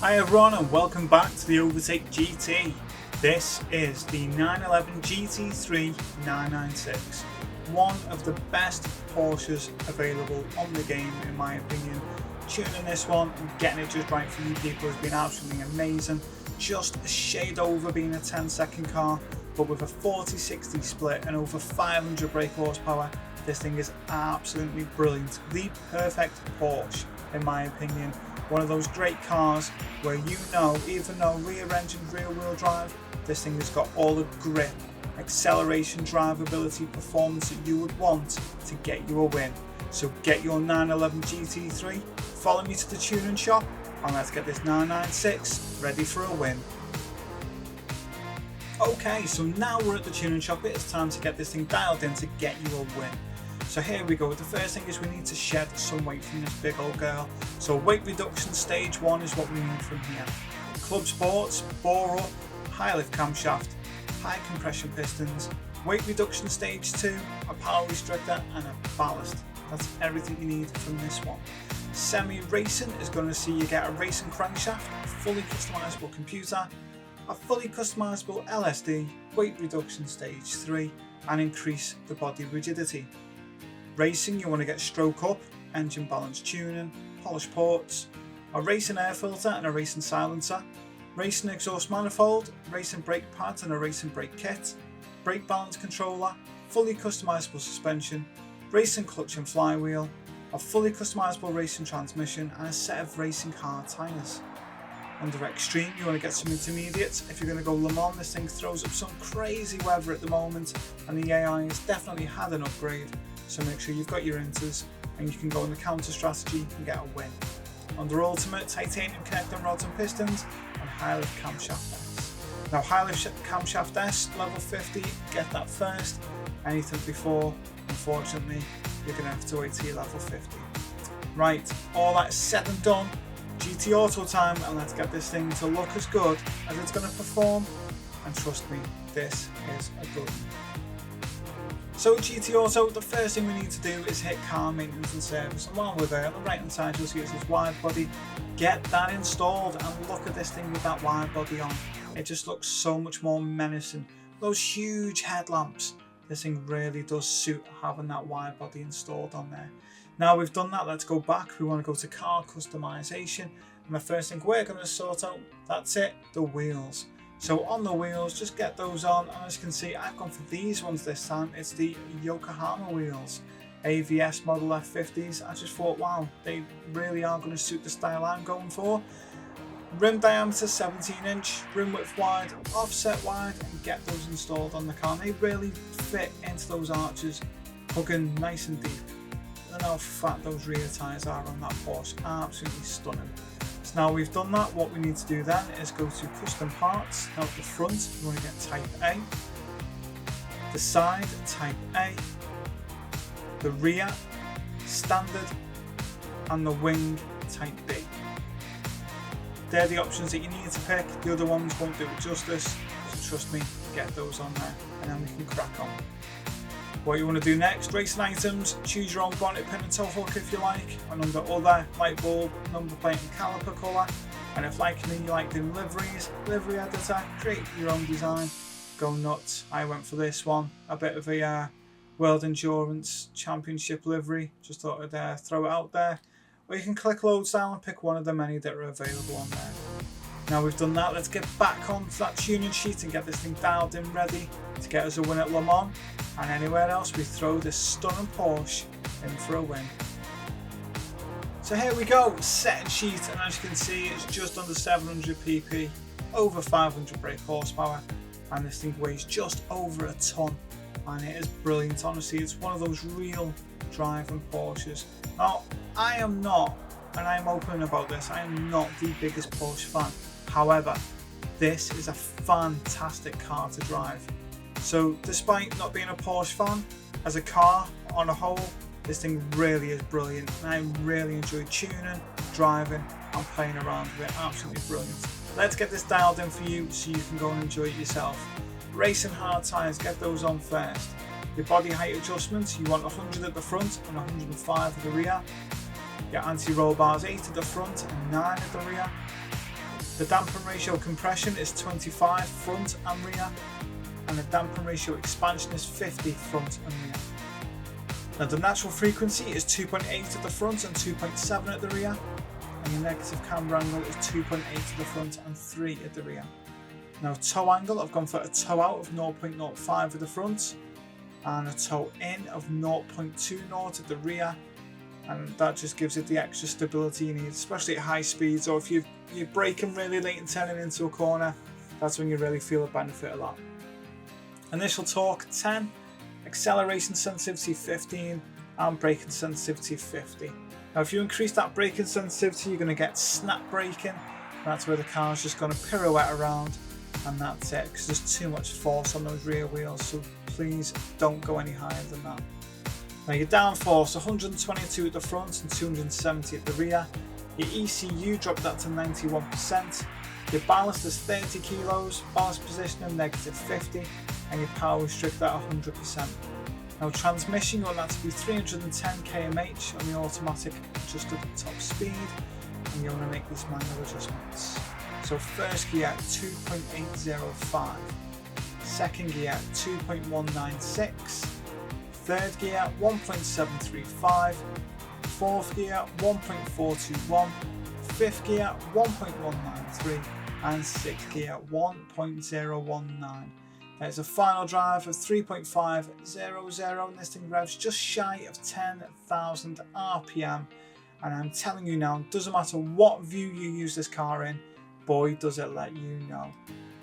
Hi everyone and welcome back to the Overtake GT. This is the 911 GT3 996, one of the best Porsches available on the game in my opinion. Tuning this one and getting it just right for you people has been absolutely amazing. Just a shade over being a 10-second car, but with a 40-60 split and over 500 brake horsepower, this thing is absolutely brilliant. The perfect Porsche in my opinion. One of those great cars where even though rear engine, rear wheel drive, this thing has got all the grip, acceleration, drivability, performance that you would want to get you a win. So get your 911 GT3, follow me to the tuning shop, and let's get this 996 ready for a win. Okay, so now we're at the tuning shop, it's time to get this thing dialed in to get you a win. So here we go. The first thing is we need to shed some weight from this big old girl. So weight reduction stage 1 is what we need from here. Club Sports, bore up, high lift camshaft, high compression pistons, weight reduction stage 2, a power restrictor and a ballast. That's everything you need from this one. Semi racing is going to see you get a racing crankshaft, a fully customizable computer, a fully customizable LSD, weight reduction stage 3 and increase the body rigidity. Racing, you want to get stroke up, engine balance tuning, polished ports, a racing air filter and a racing silencer, racing exhaust manifold, racing brake pads and a racing brake kit, brake balance controller, fully customizable suspension, racing clutch and flywheel, a fully customizable racing transmission and a set of racing hard tyres. Under extreme, you want to get some intermediates. If you're going to go LeMans, this thing throws up some crazy weather at the moment and the AI has definitely had an upgrade. So make sure you've got your inters and you can go on the counter strategy and get a win. Under ultimate, titanium connecting rods and pistons and high lift camshaft S. Now high lift camshaft S level 50, get that first. Anything before, unfortunately, you're going to have to wait till you're level 50. Right, all that's said and done, GT Auto time, and let's get this thing to look as good as it's going to perform. And trust me, this is a good one. So GT Auto, the first thing we need to do is hit car maintenance and service, and while we're there, on the right hand side you'll see it says wide body. Get that installed and look at this thing with that wide body on. It just looks so much more menacing. Those huge headlamps, this thing really does suit having that wide body installed on there. Now we've done that, let's go back. We want to go to car customization, and the first thing we're going to sort out, that's it, the wheels. So on the wheels, just get those on, and as you can see, I've gone for these ones this time. It's the Yokohama wheels, AVS model F50s. I just thought, wow, they really are going to suit the style I'm going for. Rim diameter 17 inch, rim width wide, offset wide, and get those installed on the car. They really fit into those arches, hugging nice and deep. And how fat those rear tyres are on that Porsche, absolutely stunning. So now we've done that, what we need to do then is go to custom parts. Now at the front, you want to get type A, the side, type A, the rear, standard, and the wing, type B. They're the options that you need to pick. The other ones won't do it justice, so trust me, get those on there, and then we can crack on. What you want to do next, racing items, choose your own bonnet pin and tow hook if you like, and under other, light bulb, number plate and caliper colour, and if like me you like doing liveries, livery editor, create your own design, go nuts. I went for this one, a bit of a World Endurance Championship livery, just thought I'd throw it out there, or you can click load style and pick one of the many that are available on there. Now we've done that, let's get back onto that tuning sheet and get this thing dialed in ready to get us a win at Le Mans, and anywhere else we throw this stunning Porsche in for a win. So here we go, setting sheet, and as you can see it's just under 700 pp, over 500 brake horsepower, and this thing weighs just over a ton, and it is brilliant. Honestly, it's one of those real driving Porsches. Now I am not, and I am open about this, I am not the biggest Porsche fan. However, this is a fantastic car to drive. So despite not being a Porsche fan, as a car on a whole, this thing really is brilliant. And I really enjoy tuning, driving and playing around with it. Absolutely brilliant. Let's get this dialed in for you so you can go and enjoy it yourself. Racing hard tyres, get those on first. Your body height adjustments, you want 100 at the front and 105 at the rear. Your anti-roll bars 8 at the front and 9 at the rear. The dampen ratio compression is 25 front and rear, and the dampen ratio expansion is 50 front and rear. Now the natural frequency is 2.8 at the front and 2.7 at the rear, and your negative camber angle is 2.8 at the front and 3 at the rear. Now toe angle, I've gone for a toe out of 0.05 at the front and a toe in of 0.20 at the rear, and that just gives it the extra stability you need, especially at high speeds, or if you're braking really late and turning into a corner, that's when you really feel the benefit a lot. Initial torque 10, acceleration sensitivity 15, and braking sensitivity 50. Now if you increase that braking sensitivity, you're going to get snap braking. That's where the car's just going to pirouette around, and that's it, because there's too much force on those rear wheels, so please don't go any higher than that. Now your downforce, 122 at the front and 270 at the rear. Your ECU, drop that to 91%. Your ballast is 30 kilos, ballast positioning -50, and your power restrict at 100%. Now transmission, you want that to be 310 km on the automatic just at the top speed, and you want to make these manual adjustments. So first gear 2.805, second gear 2.196, third gear 1.735, fourth gear 1.421, fifth gear 1.193, and sixth gear 1.019. There's a final drive of 3.500, and this thing revs just shy of 10,000 RPM, and I'm telling you now, it doesn't matter what view you use this car in, boy does it let you know.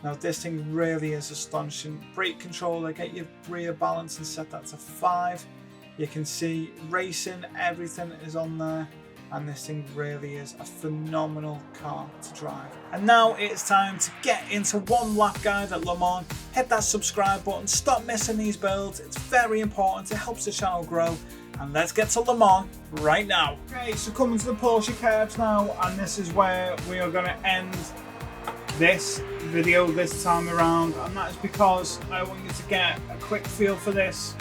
Now this thing really is astonishing. Brake controller, get your rear balance and set that to 5. You can see racing, everything is on there, and this thing really is a phenomenal car to drive. And now it's time to get into one lap guide at Le Mans. Hit that subscribe button, stop missing these builds, it's very important, it helps the channel grow, and let's get to Le Mans right now. Okay, so coming to the Porsche curbs now, and this is where we are going to end this video this time around, and that is because I want you to get a quick feel for this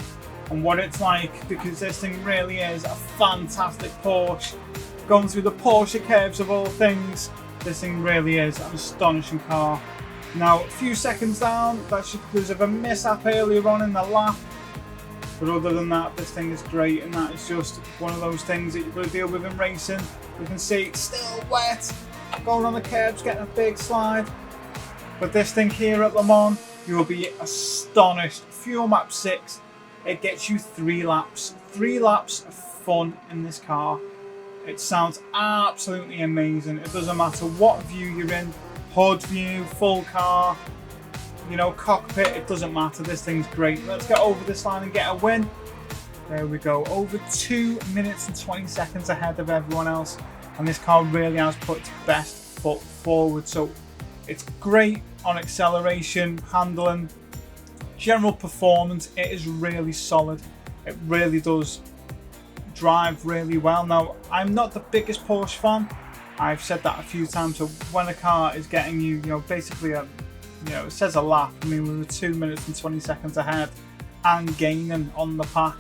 and what it's like, because this thing really is a fantastic Porsche. Going through the Porsche curbs of all things, this thing really is an astonishing car. Now a few seconds down, that's just because of a mishap earlier on in the lap, but other than that, this thing is great, and that is just one of those things that you've got to deal with in racing. You can see it's still wet, going on the curbs, getting a big slide, but this thing here at Le Mans, you will be astonished. Fuel map 6, it gets you 3 laps. 3 laps of fun in this car. It sounds absolutely amazing. It doesn't matter what view you're in, hood view, full car, you know, cockpit, it doesn't matter. This thing's great. Let's get over this line and get a win. There we go, over 2 minutes and 20 seconds ahead of everyone else, and this car really has put its best foot forward. So it's great on acceleration, handling, general performance. It is really solid. It really does drive really well. Now I'm not the biggest Porsche fan, I've said that a few times, so when a car is getting you, basically it says a lap, I mean we were 2 minutes and 20 seconds ahead and gaining on the pack,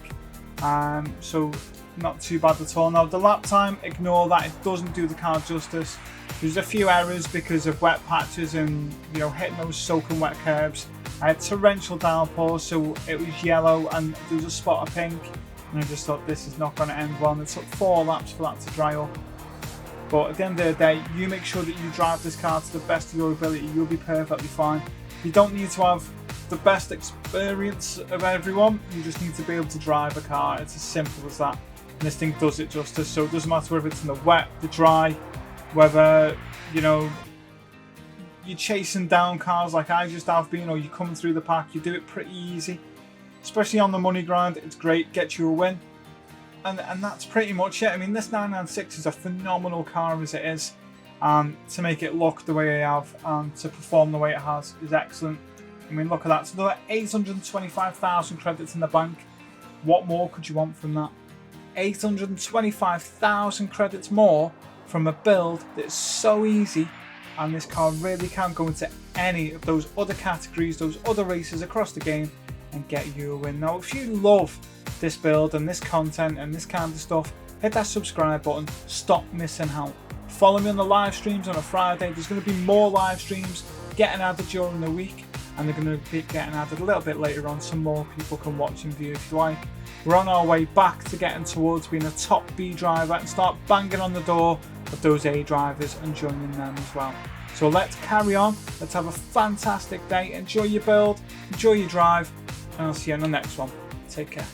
so not too bad at all. Now the lap time, ignore that, it doesn't do the car justice. There's a few errors because of wet patches and hitting those soaking wet curbs. I had torrential downpour, so it was yellow and there was a spot of pink, and I just thought this is not going to end well, and it took 4 laps for that to dry up. But at the end of the day, you make sure that you drive this car to the best of your ability, you'll be perfectly fine. You don't need to have the best experience of everyone, you just need to be able to drive a car. It's as simple as that, and this thing does it justice. So it doesn't matter whether it's in the wet, the dry, whether you're chasing down cars like I just have been, or you're coming through the pack, you do it pretty easy. Especially on the money grind, it's great, gets you a win. And that's pretty much it. I mean, this 996 is a phenomenal car as it is. To make it look the way I have and to perform the way it has is excellent. I mean, look at that. It's another 825,000 credits in the bank. What more could you want from that? 825,000 credits more from a build that's so easy, and this car really can go into any of those other categories, those other races across the game, and get you a win. Now if you love this build and this content and this kind of stuff, hit that subscribe button, stop missing out. Follow me on the live streams on a Friday. There's going to be more live streams getting added during the week, and they're going to be getting added a little bit later on so more people can watch and view if you like. We're on our way back to getting towards being a top B driver and start banging on the door of those A drivers and joining them as well. So let's carry on. Let's have a fantastic day. Enjoy your build, enjoy your drive, and I'll see you on the next one. Take care.